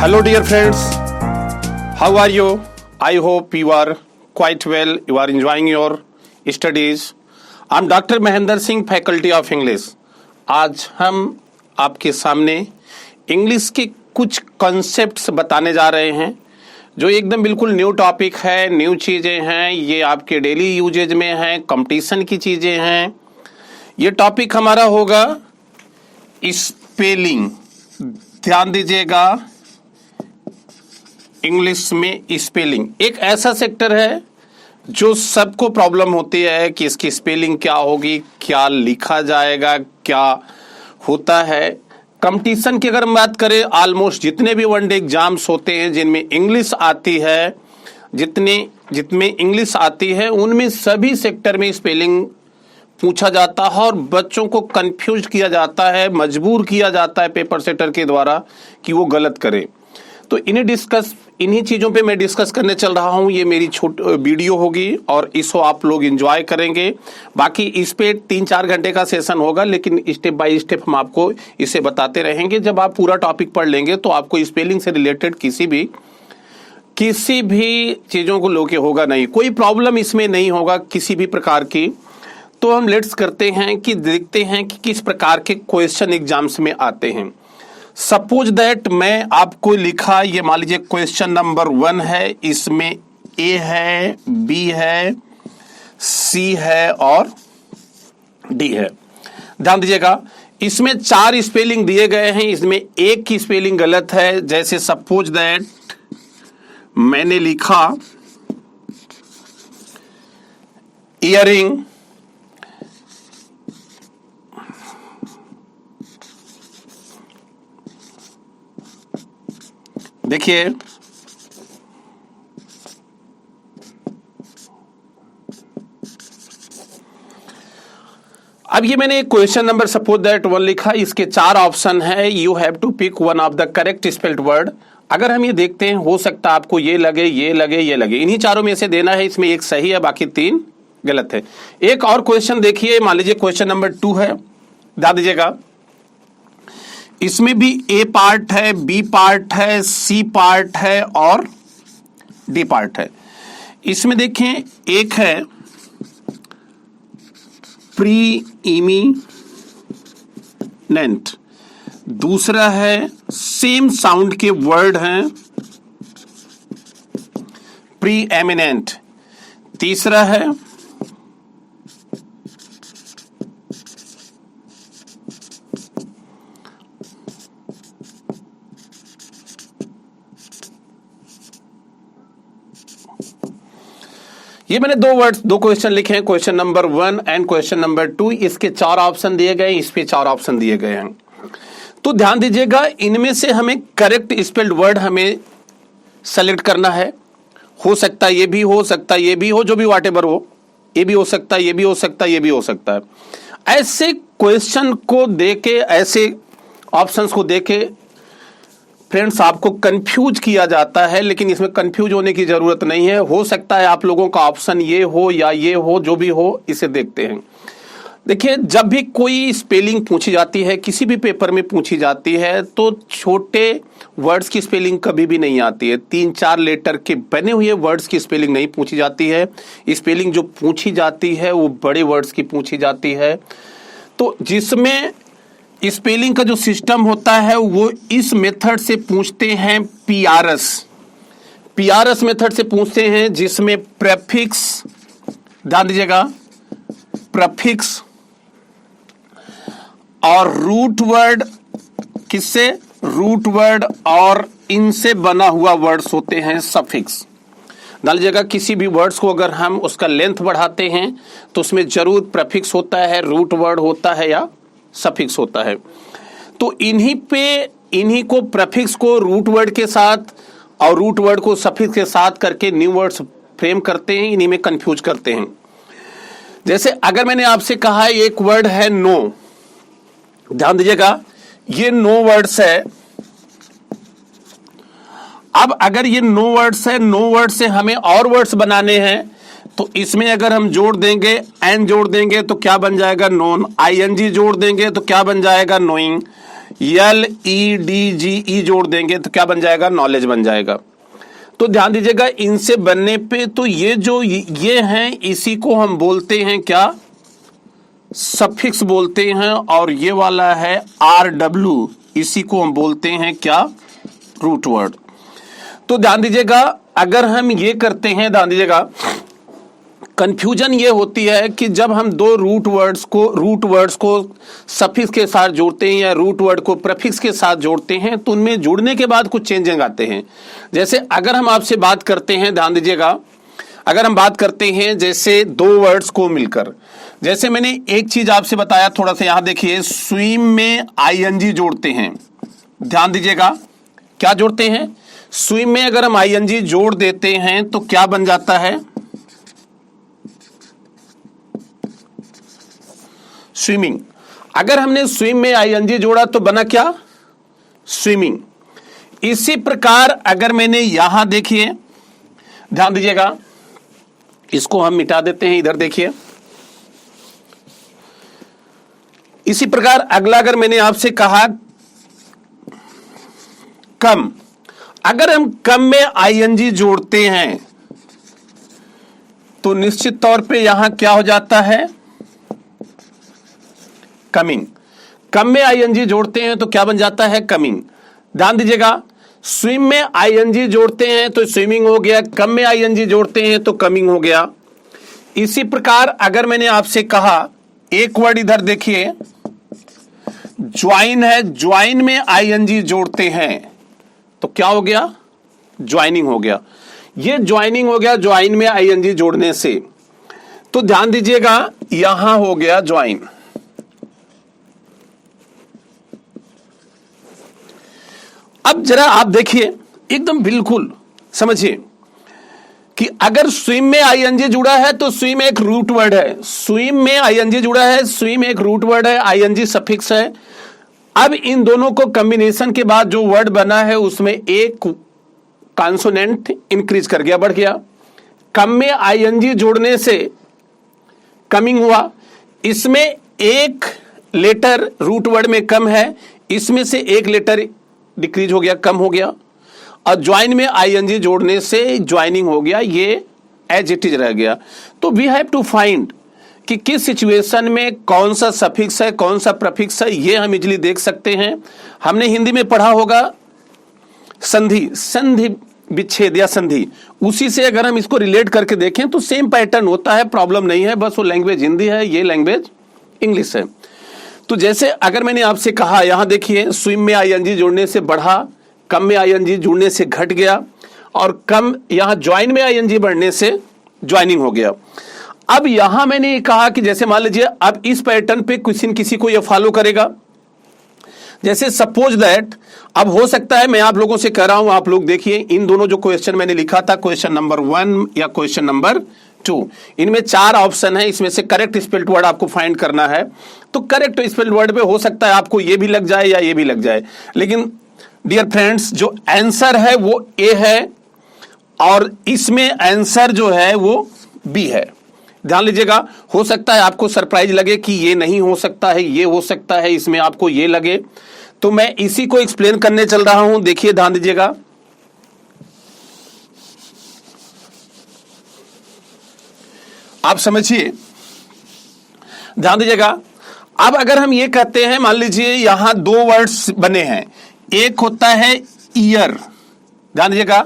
Hello dear friends, how are you? I hope you are quite well, you are enjoying your studies. I'm Dr. Mahendra Singh, Faculty of English. आज हम आपके सामने English के कुछ concepts बताने जा रहे हैं जो एकदम बिल्कुल न्यू टॉपिक है, न्यू चीज़ें हैं, ये आपके डेली यूजेज में हैं, कंपटीशन की चीज़ें हैं। ये टॉपिक हमारा होगा स्पेलिंग। ध्यान दीजिएगा, इंग्लिश में स्पेलिंग एक ऐसा सेक्टर है जो सबको प्रॉब्लम होती है कि इसकी स्पेलिंग क्या होगी, क्या लिखा जाएगा, क्या होता है। कंपटीशन की अगर हम बात करें, ऑलमोस्ट जितने भी वनडे एग्जाम्स होते हैं जिनमें इंग्लिश आती है, जितने इंग्लिश आती है उनमें सभी सेक्टर में स्पेलिंग पूछा जाता है और बच्चों को कंफ्यूज किया जाता है, मजबूर किया जाता है पेपर सेटर के द्वारा कि वो गलत करें। तो इन्हीं चीज़ों पे मैं डिस्कस करने चल रहा हूँ। ये मेरी वीडियो होगी और इसको आप लोग एंजॉय करेंगे। बाकी इस पे 3-4 घंटे का सेशन होगा, लेकिन स्टेप बाय स्टेप हम आपको इसे बताते रहेंगे। जब आप पूरा टॉपिक पढ़ लेंगे तो आपको स्पेलिंग से रिलेटेड किसी भी चीज़ों को लेके होगा नहीं, कोई प्रॉब्लम इसमें नहीं होगा किसी भी प्रकार की। तो हम लेट्स करते हैं कि देखते हैं कि किस प्रकार के क्वेश्चन एग्जाम्स में आते हैं। सपोज दैट मैं आपको लिखा, ये मान लीजिए क्वेश्चन नंबर 1 है, इसमें ए है, बी है, सी है और डी है। ध्यान दीजिएगा, इसमें 4 स्पेलिंग दिए गए हैं, इसमें एक की स्पेलिंग गलत है। जैसे सपोज दैट मैंने लिखा इयरिंग, देखिए अब ये मैंने क्वेश्चन नंबर सपोज दैट 1 लिखा, इसके 4 ऑप्शन है। You have to pick one of the correct spelled word. अगर हम ये देखते हैं, हो सकता है आपको ये लगे, ये लगे, ये लगे, इन्हीं चारों में से देना है। इसमें एक सही है, बाकी 3 गलत है। एक और क्वेश्चन देखिए, मान लीजिए क्वेश्चन नंबर 2 है। ध्यान दीजिएगा, इसमें भी ए पार्ट है, बी पार्ट है, सी पार्ट है और डी पार्ट है। इसमें देखें, एक है प्री इमिनेंट, दूसरा है सेम साउंड के वर्ड हैं प्री एमिनेंट, तीसरा है ये मैंने 2 क्वेश्चन लिखे हैं, question number 1 and question number 2। इसके 4 ऑप्शन दिए गए, इस पे 4 ऑप्शन दिए गए हैं। तो ध्यान दीजिएगा, इनमें से हमें करेक्ट स्पेल्ड वर्ड हमें सेलेक्ट करना है। हो सकता है ये भी, हो सकता है ये भी हो, जो भी व्हाटएवर हो, ये भी हो सकता है, ये भी हो सकता है, ये भी हो सकता है। ऐसे क्वेश्चन को देके, ऐसे ऑप्शंस को देके फ्रेंड्स आपको कंफ्यूज किया जाता है, लेकिन इसमें कंफ्यूज होने की जरूरत नहीं है। हो सकता है आप लोगों का ऑप्शन ये हो या ये हो, जो भी हो, इसे देखते हैं। देखिए, जब भी कोई स्पेलिंग पूछी जाती है, किसी भी पेपर में पूछी जाती है, तो छोटे वर्ड्स की स्पेलिंग कभी भी नहीं आती है। 3-4 लेटर के बने हुए वर्ड्स की स्पेलिंग नहीं पूछी जाती है। स्पेलिंग जो पूछी जाती है वो बड़े वर्ड्स की पूछी जाती है। तो जिसमें स्पेलिंग का जो सिस्टम होता है वो इस मेथड से पूछते हैं, पीआरएस मेथड से पूछते हैं, जिसमें प्रेफिक्स, ध्यान दीजिएगा, प्रेफिक्स और रूट वर्ड, किससे, रूट वर्ड और इनसे बना हुआ वर्ड्स होते हैं सफिक्स। ध्यान दीजिएगा, किसी भी वर्ड्स को अगर हम उसका लेंथ बढ़ाते हैं तो उसमें जरूर प्रेफिक्स होता है, रूट वर्ड होता है या सफिक्स होता है। तो इन्हीं को, प्रेफिक्स को रूट वर्ड के साथ और रूट वर्ड को सफिक्स के साथ करके न्यू वर्ड्स फ्रेम करते हैं, इन्हीं में कंफ्यूज करते हैं। जैसे अगर मैंने आपसे कहा एक वर्ड है नो, ध्यान दीजिएगा, ये नो वर्ड्स है। अब अगर ये नो वर्ड्स है, नो वर्ड से हमें और वर्ड्स बनाने हैं, तो इसमें अगर हम जोड़ देंगे, एन जोड़ देंगे तो क्या बन जाएगा, नोन। आईएनजी जोड़ देंगे तो क्या बन जाएगा, नोइंग। LEDGE जोड़ देंगे तो क्या बन जाएगा, नॉलेज बन जाएगा। तो ध्यान दीजिएगा इनसे बनने पे तो ये जो ये हैं इसी को हम बोलते हैं क्या, सफिक्स बोलते हैं, और ये वाला है RW, इसी को हम बोलते हैं क्या, रूट वर्ड। तो ध्यान दीजिएगा अगर हम ये करते हैं, ध्यान दीजिएगा कंफ्यूजन ये होती है कि जब हम दो रूट वर्ड्स को सफिक्स के साथ जोड़ते हैं या रूट वर्ड को प्रीफिक्स के साथ जोड़ते हैं तो उनमें जुड़ने के बाद कुछ चेंजिंग आते हैं। जैसे अगर हम आपसे बात करते हैं, ध्यान दीजिएगा अगर हम बात करते हैं जैसे दो वर्ड्स को मिलकर, जैसे मैंने एक चीज आपसे बताया, थोड़ा सा यहां देखिए, स्विम में ING जोड़ते हैं। ध्यान दीजिएगा क्या जोड़ते हैं, स्विम में अगर हम ING जोड़ देते हैं तो क्या बन जाता है, स्विमिंग। अगर हमने स्विम में ING जोड़ा तो बना क्या, स्विमिंग। इसी प्रकार अगर मैंने यहां देखिए, ध्यान दीजिएगा इसको हम मिटा देते हैं, इधर देखिए। इसी प्रकार अगला अगर मैंने आपसे कहा कम, अगर हम कम में ING जोड़ते हैं तो निश्चित तौर पे यहां क्या हो जाता है, कमिंग। कम में ING जोड़ते हैं तो क्या बन जाता है, कमिंग। ध्यान दीजिएगा स्विम में ING जोड़ते हैं तो स्विमिंग हो गया, कम में ING जोड़ते हैं तो कमिंग हो गया। इसी प्रकार अगर मैंने आपसे कहा एक वर्ड इधर देखिए, ज्वाइन है, ज्वाइन में ING जोड़ते हैं तो क्या हो गया, ज्वाइनिंग हो गया। ये ज्वाइनिंग हो गया ज्वाइन में ING जोड़ने से। तो ध्यान दीजिएगा यहां हो गया ज्वाइन। अब जरा आप देखिए एकदम बिल्कुल समझिए कि अगर स्विम में ING जुड़ा है तो स्विम एक रूट वर्ड है, स्विम में ING जुड़ा है, स्विम एक रूट वर्ड है, ING सफिक्स है। अब इन दोनों को कॉम्बिनेशन के बाद जो वर्ड बना है उसमें एक कॉन्सोनेंट इंक्रीज कर गया, बढ़ गया। कम में ING जोड़ने से कमिंग हुआ, इसमें एक लेटर रूट वर्ड में कम है, इसमें से एक लेटर डिक्रीज हो गया, कम हो गया। और ज्वाइन में ING जोड़ने से ज्वाइनिंग हो गया, ये एज इट इज रह गया। तो वी हैव टू फाइंड कि किस सिचुएशन में कौन सा सफिक्स है कौन सा प्रीफिक्स है, ये हम इजीली देख सकते हैं। हमने हिंदी में पढ़ा होगा संधि, संधि विच्छेद या संधि, उसी से अगर हम इसको रिलेट करके देखें तो सेम पैटर्न होता है, प्रॉब्लम नहीं है, बस वो लैंग्वेज हिंदी है, ये लैंग्वेज इंग्लिश है। तो जैसे अगर मैंने आपसे कहा यहां देखिए स्विम में ING जोड़ने से बढ़ा, कम में ING जोड़ने से घट गया, और कम यहां ज्वाइन में ING बढ़ने से ज्वाइनिंग हो गया। अब यहां मैंने ये कहा कि जैसे मान लीजिए अब इस पैटर्न पे किसी को ये फॉलो करेगा, जैसे सपोज दैट, अब हो सकता है मैं आप लोगों से कह रहा हूं, आप लोग देखिए इन दोनों जो क्वेश्चन मैंने लिखा था, क्वेश्चन नंबर 1 या क्वेश्चन नंबर 2, इनमें 4 ऑप्शन है, इसमें से करेक्ट स्पेल्ड वर्ड आपको फाइंड करना है। तो करेक्ट स्पेल्ड वर्ड पे हो सकता है आपको ये भी लग जाए या ये भी लग जाए, लेकिन डियर फ्रेंड्स जो आंसर है वो ए है और इसमें आंसर जो है वो बी है। ध्यान लीजिएगा, हो सकता है आपको सरप्राइज लगे कि ये नहीं हो सकता है, ये हो सकता है, इसमें आपको ये लगे, तो मैं इसी को एक्सप्लेन करने चल रहा हूं। देखिए ध्यान दीजिएगा, आप समझिए, ध्यान दीजिएगा। अब अगर हम ये कहते हैं, मान लीजिए यहां 2 वर्ड्स बने हैं, एक होता है ईयर, ध्यान दीजिएगा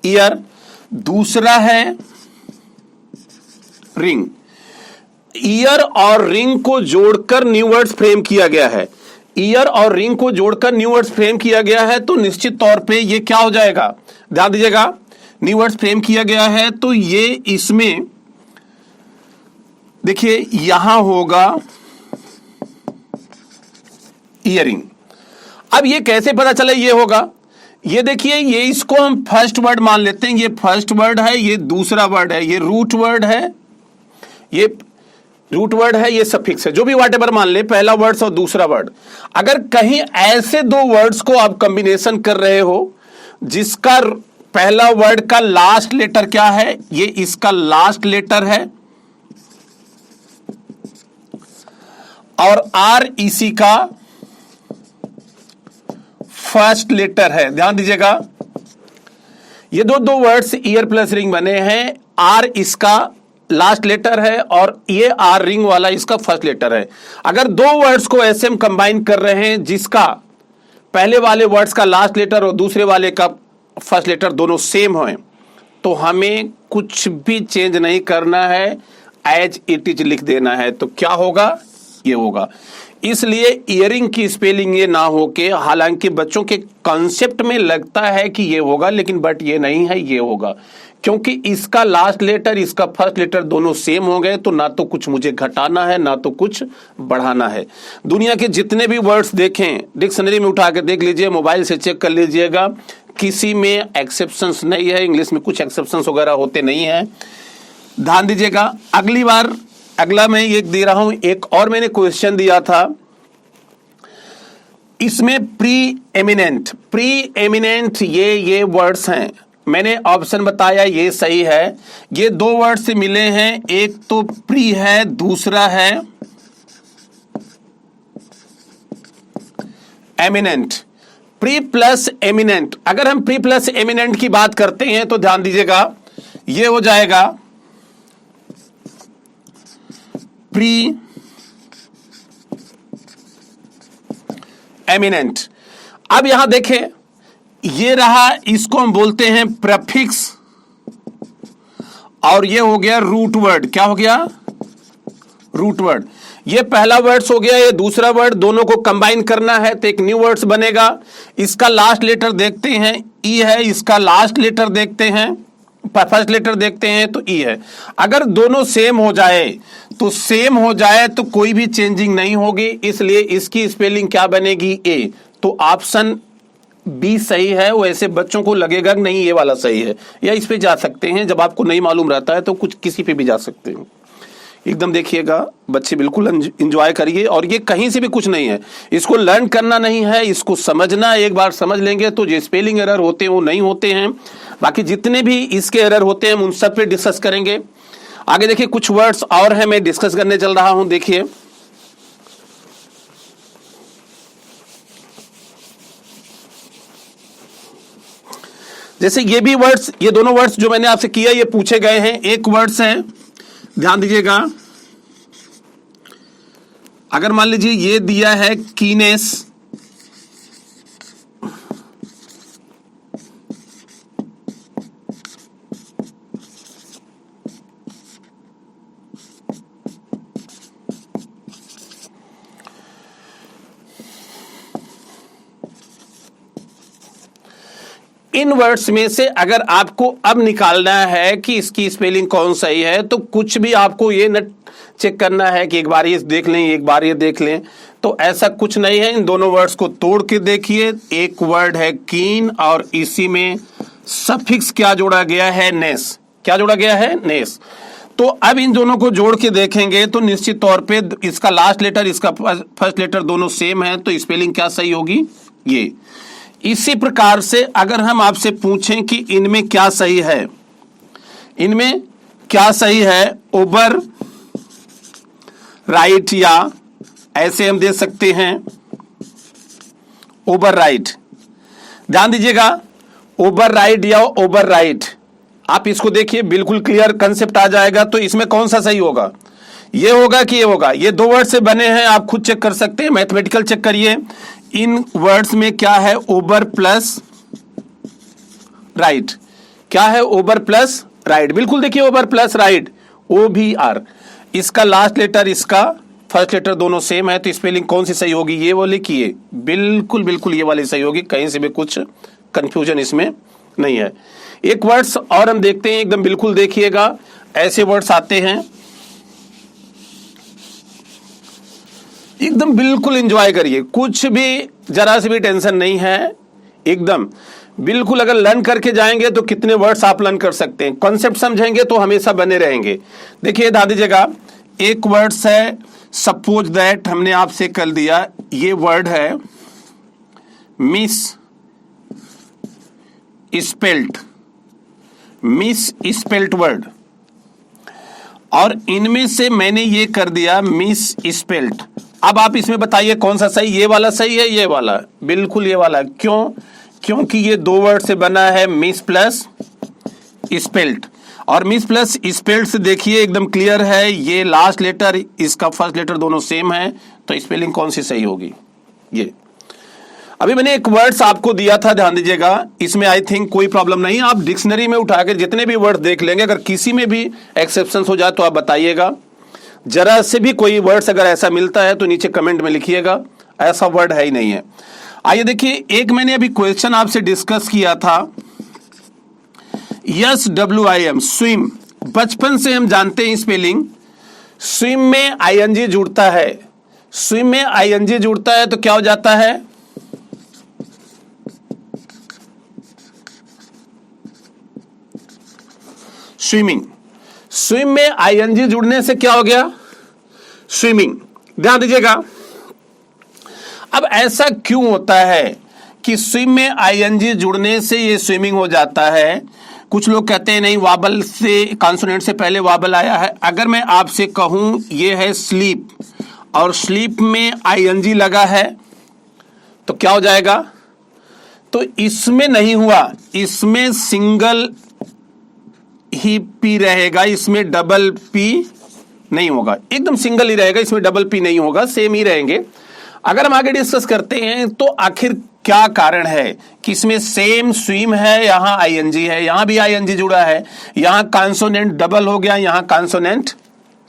ईयर, दूसरा है रिंग। ईयर और रिंग को जोड़कर न्यू वर्ड्स फ्रेम किया गया है, ईयर और रिंग को जोड़कर न्यू वर्ड्स फ्रेम किया गया है, तो निश्चित तौर पे ये क्या हो जाएगा, ध्यान दीजिएगा न्यू वर्ड्स फ्रेम किया गया है तो ये इसमें देखिए यहां होगा ईयरिंग। अब ये कैसे पता चला ये होगा, ये देखिए ये इसको हम फर्स्ट वर्ड मान लेते हैं, ये फर्स्ट वर्ड है, ये दूसरा वर्ड है, ये रूट वर्ड है, ये रूट वर्ड है, ये सफिक्स है, जो भी व्हाटएवर मान ले, पहला वर्ड्स और दूसरा वर्ड। अगर कहीं ऐसे 2 वर्ड्स को आप कॉम्बिनेशन कर रहे हो जिसका पहला वर्ड का लास्ट लेटर क्या है, ये इसका लास्ट लेटर है और आर इसी का फर्स्ट लेटर है। ध्यान दीजिएगा, ये दो वर्ड्स ईयर प्लस रिंग बने हैं। आर इसका लास्ट लेटर है और ये आर रिंग वाला इसका फर्स्ट लेटर है। अगर दो वर्ड्स को ऐसे हम कंबाइन कर रहे हैं जिसका पहले वाले वर्ड्स का लास्ट लेटर और दूसरे वाले का फर्स्ट लेटर दोनों सेम हो, तो हमें कुछ भी चेंज नहीं करना है, एज इट इज लिख देना है। तो क्या होगा, ये होगा। इसलिए इयरिंग की स्पेलिंग ये ना हो के, हालांकि बच्चों के कॉन्सेप्ट में लगता है कि ये होगा, लेकिन बट ये नहीं है, ये होगा। क्योंकि इसका लास्ट लेटर इसका फर्स्ट लेटर दोनों सेम हो गए, तो ना तो कुछ मुझे घटाना है ना तो कुछ बढ़ाना है। दुनिया के जितने भी वर्ड्स देखें, डिक्शनरी में उठा के देख लीजिए, मोबाइल से चेक कर लीजिएगा, किसी में एक्सेप्शंस नहीं है। इंग्लिश में कुछ एक्सेप्शंस वगैरह होते नहीं है। ध्यान दीजिएगा। अगला मैं ये दे रहा हूं, एक और मैंने क्वेश्चन दिया था, इसमें प्री एमिनेंट ये वर्ड्स हैं। मैंने ऑप्शन बताया, ये सही है। ये दो वर्ड से मिले हैं, एक तो प्री है, दूसरा है एमिनेंट। प्री प्लस एमिनेंट, अगर हम प्री प्लस एमिनेंट की बात करते हैं तो ध्यान दीजिएगा, ये हो जाएगा प्री एमिनेंट। अब यहां देखें, ये रहा, इसको हम बोलते हैं प्रेफिक्स, और ये हो गया रूट वर्ड। क्या हो गया, रूट वर्ड। ये पहला वर्ड्स हो गया, ये दूसरा वर्ड, दोनों को कंबाइन करना है तो एक न्यू वर्ड्स बनेगा। इसका लास्ट लेटर देखते हैं, ई है, इसका लास्ट लेटर देखते हैं, फर्स्ट लेटर देखते हैं तो ई है। अगर दोनों सेम हो जाए तो कोई भी चेंजिंग नहीं होगी, इसलिए इसकी स्पेलिंग क्या बनेगी, ए। तो ऑप्शन बी सही है। वैसे बच्चों को लगेगा कि नहीं ये वाला सही है, या इस पे जा सकते हैं। जब आपको नहीं मालूम रहता है तो कुछ किसी पे भी जा सकते हैं। एकदम देखिएगा, बच्चे बिल्कुल एंजॉय करिए, और ये कहीं से भी कुछ नहीं है, इसको लर्न करना नहीं है, इसको समझना। एक बार समझ लेंगे तो जो स्पेलिंग एरर होते हैं वो नहीं होते हैं। बाकी जितने भी इसके एरर होते हैं हम उन सब पे डिस्कस करेंगे। आगे देखिए, कुछ वर्ड्स और हैं, मैं डिस्कस करने चल रहा हूं। देखिए, जैसे ये भी वर्ड्स, ये दोनों वर्ड्स जो मैंने आपसे किया ये पूछे गए हैं। एक वर्ड्स है, ध्यान दीजिएगा, अगर मान लीजिए ये दिया है कीनेस, इन वर्ड्स में से अगर आपको अब निकालना है कि इसकी स्पेलिंग कौन सही है, तो कुछ भी आपको ये न चेक करना है कि एक बार ये देख लें, एक बार ये देख लें, तो ऐसा कुछ नहीं है। इन दोनों वर्ड्स को तोड़ के देखिए। एक वर्ड है कीन, और इसी में सफिक्स क्या जोड़ा गया है, नेस। क्या जोड़ा गया है, नेस। तो अब इन दोनों को जोड़ के देखेंगे तो निश्चित तौर पे इसका लास्ट लेटर इसका फर्स्ट लेटर दोनों सेम है, तो स्पेलिंग क्या सही होगी, ये। इसी प्रकार से अगर हम आपसे पूछें कि इनमें क्या सही है, इनमें क्या सही है, ओवर राइट, या ऐसे हम दे सकते हैं ओवर राइट। ध्यान दीजिएगा, ओवर राइट या ओवर राइट, आप इसको देखिए, बिल्कुल क्लियर कंसेप्ट आ जाएगा। तो इसमें कौन सा सही होगा, ये होगा कि ये होगा। ये दो वर्ड से बने हैं, आप खुद चेक कर सकते हैं, मैथमेटिकल चेक करिए। इन वर्ड्स में क्या है, ओवर प्लस राइट। क्या है, ओवर प्लस राइट। बिल्कुल देखिए, ओवर प्लस राइट, OVR। इसका लास्ट लेटर इसका फर्स्ट लेटर दोनों सेम है, तो स्पेलिंग कौन सी सही होगी, ये वाली की ये, बिल्कुल ये वाली सही होगी। कहीं से भी कुछ कंफ्यूजन इसमें नहीं है। एक वर्ड्स और हम देखते हैं, एकदम बिल्कुल देखिएगा, ऐसे वर्ड्स आते हैं, एकदम बिल्कुल एंजॉय करिए, कुछ भी जरा से भी टेंशन नहीं है, एकदम बिल्कुल। अगर लर्न करके जाएंगे तो कितने वर्ड्स आप लर्न कर सकते हैं, कॉन्सेप्ट समझेंगे तो हमेशा बने रहेंगे। देखिए ध्यान दीजिएगा, एक वर्ड्स है सपोज दैट, हमने आपसे कर दिया, ये वर्ड है मिस स्पेल्ट वर्ड, और इनमें से मैंने ये कर दिया मिस स्पेल्ट। अब आप इसमें बताइए कौन सा सही, ये वाला सही है, ये वाला? बिल्कुल ये वाला। क्यों? क्योंकि ये दो वर्ड से बना है, मिस प्लस स्पेल्ट, और मिस प्लस स्पेल्ट से देखिए एकदम क्लियर है, ये लास्ट लेटर इसका फर्स्ट लेटर दोनों सेम है, तो स्पेलिंग कौन सी सही होगी? ये अभी मैंने एक वर्ड्स आपको दिया था, ध्यान दीजिएगा, इसमें आई थिंक कोई प्रॉब्लम नहीं। आप डिक्शनरी में उठाकर जितने भी वर्ड देख लेंगे, अगर किसी में भी एक्सेप्शन हो जाए तो आप बताइएगा। जरा से भी कोई वर्ड्स अगर ऐसा मिलता है तो नीचे कमेंट में लिखिएगा, ऐसा वर्ड है ही नहीं है। आइए देखिए, एक मैंने अभी क्वेश्चन आपसे डिस्कस किया था, SWIM, स्विम। बचपन से हम जानते हैं स्पेलिंग, स्विम में ING जुड़ता है, स्विम में ING जुड़ता है तो क्या हो जाता है? स्विमिंग। स्विम में ING जुड़ने से क्या हो गया? स्विमिंग। ध्यान दीजिएगा, अब ऐसा क्यों होता है कि स्विम में ING जुड़ने से ये स्विमिंग हो जाता है? कुछ लोग कहते हैं नहीं, वाबल से, कॉन्सोनेंट से पहले वाबल आया है। अगर मैं आपसे कहूं ये है स्लीप, और स्लीप में ING लगा है तो क्या हो जाएगा? तो इसमें नहीं हुआ, इसमें सिंगल ही P रहेगा, इसमें डबल P नहीं होगा, एकदम सिंगल ही रहेगा, इसमें डबल P नहीं होगा, सेम ही रहेंगे। अगर हम आगे डिस्कस करते हैं तो आखिर क्या कारण है कि इसमें सेम स्विम है, यहां ING है, यहां भी ING जुड़ा है, यहां कॉन्सोनेंट डबल हो गया, यहां कॉन्सोनेंट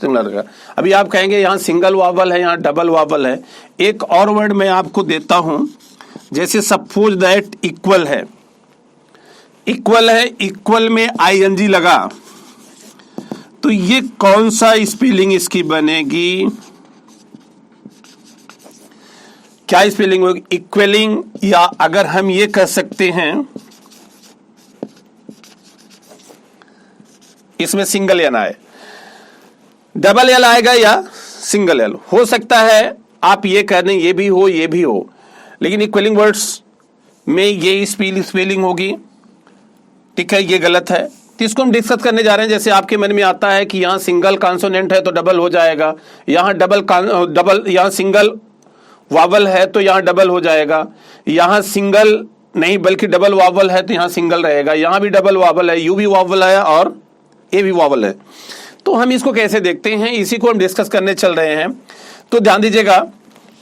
सिंगल रहेगा। अभी आप कहेंगे यहां सिंगल वावल है, यहां डबल वावल है। एक और वर्ड मैं आपको देता हूं, जैसे सपोज दैट इक्वल है, इक्वल है, इक्वल में ING लगा, तो ये कौन सा स्पेलिंग इसकी बनेगी? क्या स्पेलिंग होगी? इक्वलिंग, या अगर हम ये कह सकते हैं इसमें सिंगल एन आए, डबल एल आएगा या सिंगल एल? हो सकता है आप ये कह दें ये भी हो, ये भी हो, लेकिन इक्वलिंग वर्ड्स में ये स्पेलिंग होगी, ठीक है, ये गलत है। तो इसको हम डिस्कस करने जा रहे हैं। जैसे आपके मन में आता है कि यहां सिंगल कॉन्सोनेंट है तो डबल हो जाएगा, यहां डबल यहां सिंगल वावल है तो यहां डबल हो जाएगा, यहां सिंगल नहीं बल्कि डबल वावल है तो यहां सिंगल रहेगा, यहां भी डबल वावल है, यू भी वावल है और ए भी वावल है। तो हम इसको कैसे देखते हैं, इसी को हम डिस्कस करने चल रहे हैं। तो ध्यान दीजिएगा,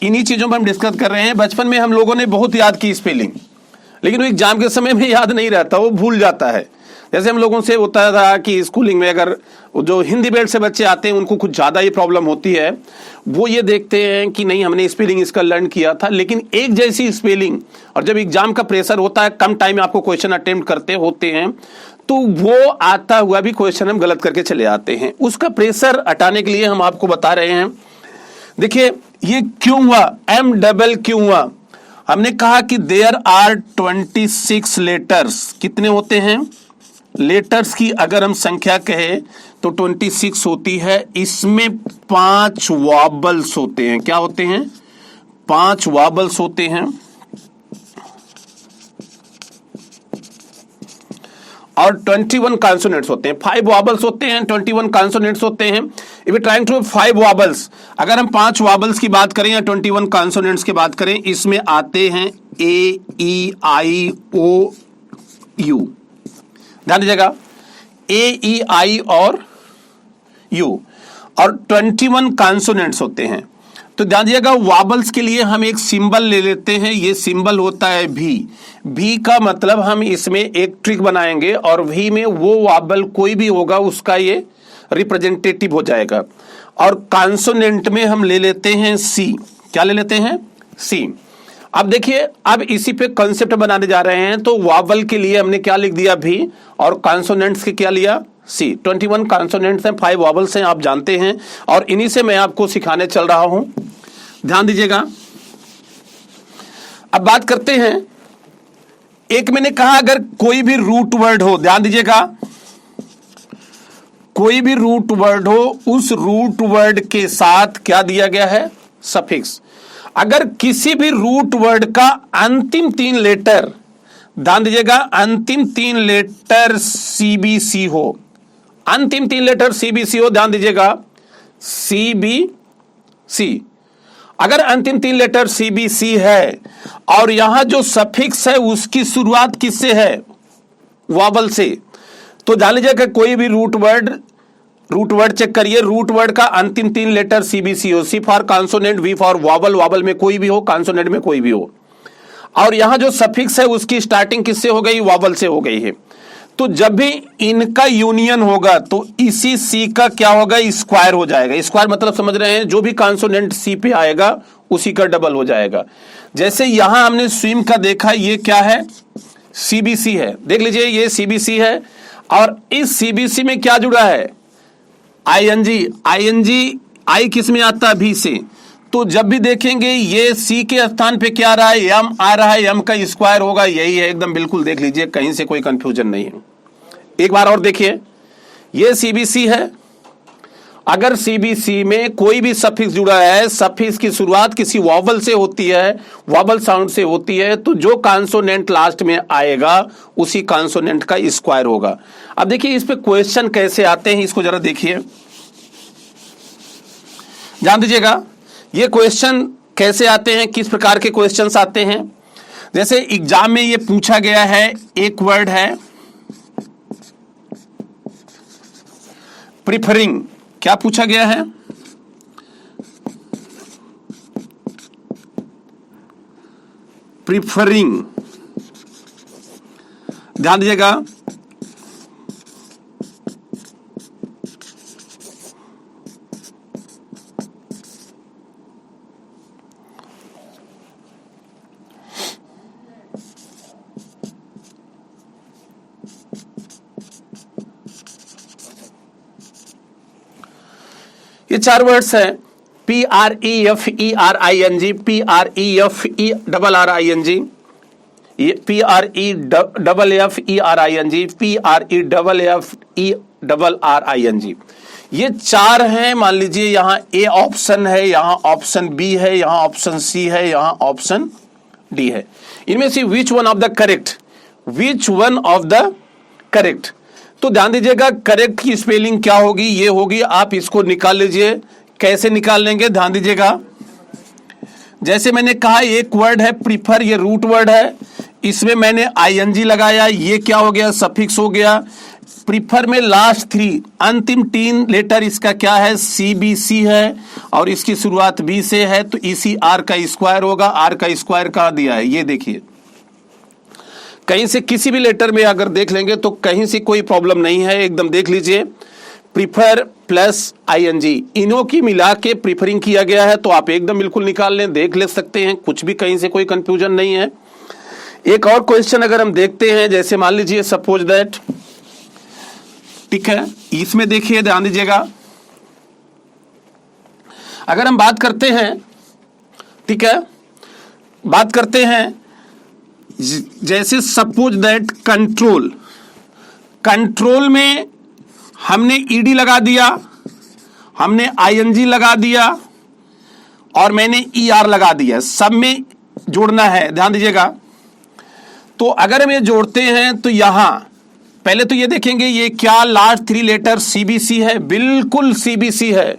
इन्हीं चीजों पर हम डिस्कस कर रहे हैं। बचपन में हम लोगों ने बहुत याद की स्पेलिंग, लेकिन वो एग्जाम के समय में याद नहीं रहता, वो भूल जाता है। जैसे हम लोगों से होता था कि स्कूलिंग में अगर जो हिंदी बेल्ट से बच्चे आते हैं उनको कुछ ज़्यादा ये प्रॉब्लम होती है, वो ये देखते हैं कि नहीं हमने स्पेलिंग इसका लर्न किया था, लेकिन एक जैसी स्पेलिंग, और जब एग्जाम का प्रेशर होता है, कम टाइम में आपको क्वेश्चन अटेम्प्ट करते होते हैं, तो वो आता हुआ भी क्वेश्चन हम गलत करके चले आते हैं। उसका प्रेशर हटाने के लिए हम आपको बता रहे हैं। देखिए ये क्यों हुआ, M डबल क्यों हुआ? हमने कहा कि देयर आर 26 लेटर्स। कितने होते हैं लेटर्स की? अगर हम संख्या कहें तो 26 होती है। इसमें 5 वॉबल्स होते हैं। क्या होते हैं? 5 वॉबल्स होते हैं, और 21 कॉन्सोनेंट्स होते हैं। 5 वॉबल्स होते हैं, 21 कॉन्सोनेंट्स होते हैं। If you trying to 5 vowels, अगर हम 5 वॉबल्स की बात करें या 21 कॉन्सोनेंट्स की बात करें, इसमें आते हैं A, E, I, O, U। ध्यान दीजिएगा, A, E, I और U, और 21 कॉन्सोनेंट्स होते हैं। तो ध्यान दीजिएगा, वॉबल्स के लिए हम एक सिंबल ले लेते हैं। ये सिंबल होता है भी का मतलब हम इसमें एक ट्रिक बनाएंगे, और भी में वो वॉबल कोई भी होगा उसका ये रिप्रेजेंटेटिव हो जाएगा। और कॉन्सोनेंट में हम ले लेते हैं सी। क्या ले लेते हैं? सी। अब देखिए, अब इसी पे कॉन्सेप्ट बनाने जा रहे हैं। तो वॉबल के लिए हमने क्या लिख दिया? भी। और कॉन्सोनेंट्स के क्या लिया? सी। 21 कॉन्सोनेंट्स हैं, 5 वॉबल्स हैं, आप जानते हैं, और इन्हीं से मैं आपको सिखाने चल रहा हूं। ध्यान दीजिएगा, अब बात करते हैं। एक मैंने कहा अगर कोई भी रूट वर्ड हो, ध्यान दीजिएगा, कोई भी रूट वर्ड हो, उस रूट वर्ड के साथ क्या दिया गया है? सफिक्स। अगर किसी भी रूट वर्ड का अंतिम 3 लेटर, ध्यान दीजिएगा, अंतिम 3 लेटर CBC हो, अंतिम 3 लेटर CBC हो, ध्यान दीजिएगा, CBC, अगर अंतिम 3 लेटर सीबीसी है और यहां जो सफिक्स है उसकी शुरुआत किससे है? वॉवल से। तो जान लीजिएगा कोई भी रूट वर्ड चेक करिए, रूट वर्ड का अंतिम 3 लेटर सीबीसी हो, C for consonant, V for vowel, vowel में कोई भी हो, कॉन्सोनेंट में कोई भी हो, और यहां जो सफिक्स है उसकी स्टार्टिंग किससे हो गई? वॉवल से हो गई है। तो जब भी इनका यूनियन होगा तो इसी सी का क्या होगा? स्क्वायर हो जाएगा। स्क्वायर मतलब समझ रहे हैं, जो भी कॉन्सोनेंट सी पे आएगा उसी का डबल हो जाएगा। जैसे यहां हमने स्विम का देखा, ये क्या है? सीबीसी है। देख लीजिए ये सीबीसी है और इस सीबीसी में क्या जुड़ा है? आईएनजी। आईएनजी आई किस में आता है? भी से। तो जब भी देखेंगे ये सी के स्थान पे क्या आ रहा है? एम आ रहा है, एम का स्क्वायर होगा, यही है एकदम बिल्कुल। देख लीजिए कहीं से कोई कंफ्यूजन नहीं है। एक बार और देखिए, ये सीबीसी है। अगर सीबीसी में कोई भी सफिक्स जुड़ा है, सफिक्स की शुरुआत किसी वॉवल से होती है, वॉवल साउंड से होती है, तो जो कॉन्सोनेंट लास्ट में आएगा उसी कॉन्सोनेंट का स्क्वायर होगा। अब देखिए इस पे क्वेश्चन कैसे आते हैं, इसको जरा देखिए, ध्यान दीजिएगा। ये क्वेश्चन कैसे आते हैं, किस प्रकार के क्वेश्चंस आते हैं? जैसे एग्जाम में ये पूछा गया है, एक वर्ड है प्रीफरिंग। क्या पूछा गया है? प्रीफरिंग। ध्यान दीजिएगा, ये 4 वर्ड्स हैं, PREFERING, PREFERRING, PREFFERING, ये 4 हैं। मान लीजिए यहां ए ऑप्शन है, यहां ऑप्शन बी है, यहां ऑप्शन सी है, यहां ऑप्शन डी है। इनमें से which one of the correct? तो ध्यान दीजिएगा करेक्ट की स्पेलिंग क्या होगी? ये होगी, आप इसको निकाल लीजिए। कैसे निकाल लेंगे? ध्यान दीजिएगा, जैसे मैंने कहा एक वर्ड है प्रीफर, ये रूट वर्ड है, इसमें मैंने आईएनजी लगाया, ये क्या हो गया? सफिक्स हो गया। प्रीफर में लास्ट 3 अंतिम 3 लेटर इसका क्या है? सीबीसी है और इसकी शुरुआत बी से है, तो इसी आर का स्क्वायर होगा। आर का स्क्वायर कहां दिया है? ये देखिए, कहीं से किसी भी लेटर में अगर देख लेंगे तो कहीं से कोई प्रॉब्लम नहीं है, एकदम देख लीजिए। प्रीफर प्लस आईएनजी इन्हों की मिला के प्रीफरिंग किया गया है, तो आप एकदम बिल्कुल निकाल लें, देख ले सकते हैं, कुछ भी कहीं से कोई कंफ्यूजन नहीं है। एक और क्वेश्चन अगर हम देखते हैं, जैसे मान लीजिए सपोज दैट, ठीक है, इसमें देखिए ध्यान दीजिएगा, अगर हम बात करते हैं, ठीक है, बात करते हैं जैसे सपोज दैट कंट्रोल में हमने ईडी लगा दिया, हमने आईएनजी लगा दिया और मैंने ईआर लगा दिया, सब में जोड़ना है। ध्यान दीजिएगा, तो अगर हम ये जोड़ते हैं तो यहां पहले तो ये देखेंगे ये क्या लास्ट 3 लेटर सीबीसी है, बिल्कुल सीबीसी है,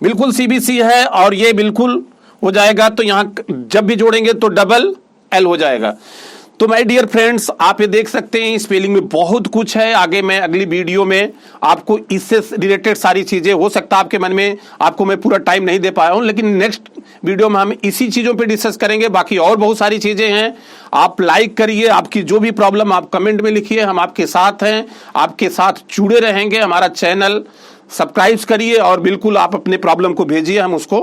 बिल्कुल सीबीसी है, और ये बिल्कुल हो जाएगा। तो यहां जब भी जोड़ेंगे तो डबल एल हो जाएगा। तो माय डियर फ्रेंड्स, आप ये देख सकते हैं स्पेलिंग में बहुत कुछ है। आगे मैं अगली वीडियो में आपको इससे रिलेटेड सारी चीजें, हो सकता है आपके मन में, आपको मैं पूरा टाइम नहीं दे पाया हूं, लेकिन नेक्स्ट वीडियो में हम इसी चीजों पे डिस्कस करेंगे। बाकी और बहुत सारी चीजें हैं। आप लाइक करिए, आपकी जो भी प्रॉब्लम आप कमेंट में लिखिए, हम आपके साथ हैं, आपके साथ जुड़े रहेंगे। हमारा चैनल सब्सक्राइब करिए और बिल्कुल आप अपने प्रॉब्लम को भेजिए, हम उसको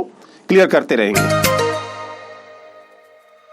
क्लियर करते रहेंगे।